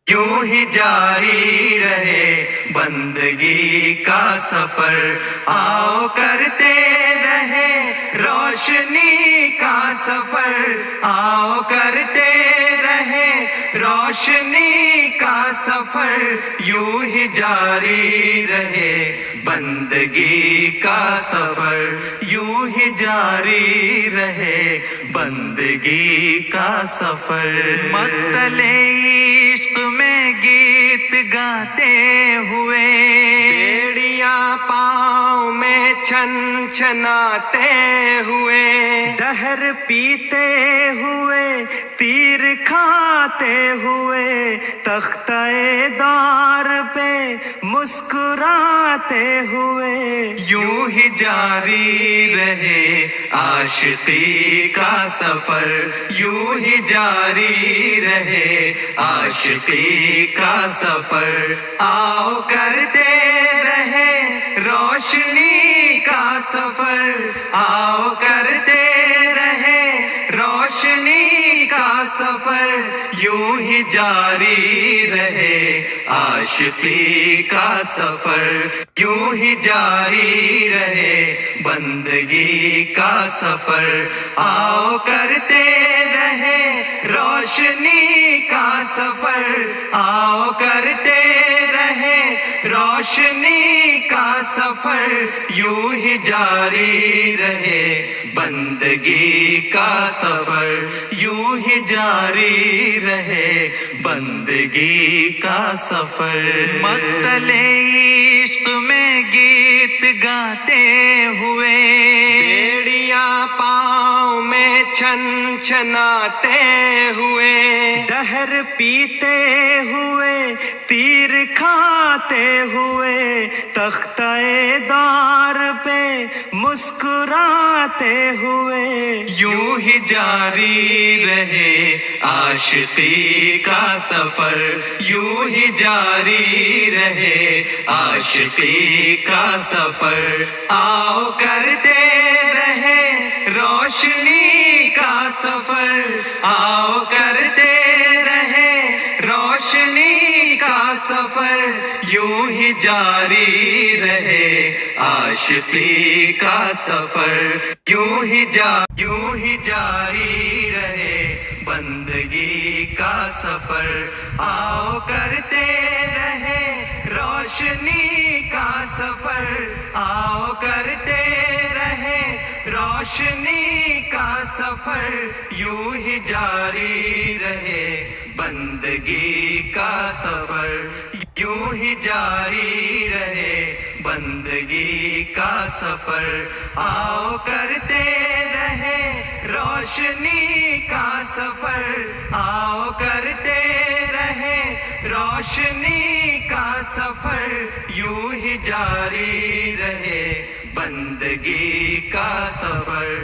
یوں ہی جاری رہے بندگی کا سفر، آؤ کرتے رہے روشنی کا سفر، آؤ کرتے رہے روشنی کا سفر، یوں ہی جاری رہے بندگی کا سفر، یوں ہی جاری رہے بندگی کا سفر۔ مقتل عشق میں گیت گاتے ہوئے، بیڑیاں پاؤں میں چھن چھناتے ہوئے، زہر پیتے ہوئے تیر کھاتے ہوئے، تختہ دار پہ مسکراتے ہوئے، یوں ہی جاری رہے عاشقی کا سفر، یوں ہی جاری رہے عاشقی کا سفر، آؤ کرتے رہے روشنی کا سفر، آؤ کرتے رہے روشنی کا سفر، یوں ہی جاری رہے عاشقی کا سفر، یوں ہی جاری رہے بندگی کا سفر، آؤ کرتے رہے روشنی کا سفر، آؤ کرتے رہے روشنی کا سفر، یوں ہی جاری رہے بندگی کا سفر، یوں ہی جاری رہے بندگی کا سفر۔ مقتل عشق میں گیت گاتے ہوئے، بیڑیاں پاؤں میں چھن چھناتے ہوئے، زہر پیتے ہوئے تیر کھاتے ہوئے، تختہ دار پہ مسکراتے ہوئے، یوں ہی جاری رہے عاشقی کا سفر، یوں ہی جاری رہے عاشقی کا سفر، آؤ کرتے رہے روشنی کا سفر، آؤ کرتے رہے روشنی کا سفر، یوں ہی جاری رہے عاشقی کا سفر، یوں ہی جاری رہے بندگی کا سفر، آؤ کرتے رہے روشنی کا سفر، آؤ کرتے رہے روشنی کا سفر، یوں ہی جاری رہے بندگی کا سفر، یوں ہی جاری رہے بندگی کا سفر، آؤ کرتے رہے روشنی کا سفر، آؤ کرتے رہے روشنی کا سفر، یوں ہی جاری رہے بندگی کا سفر۔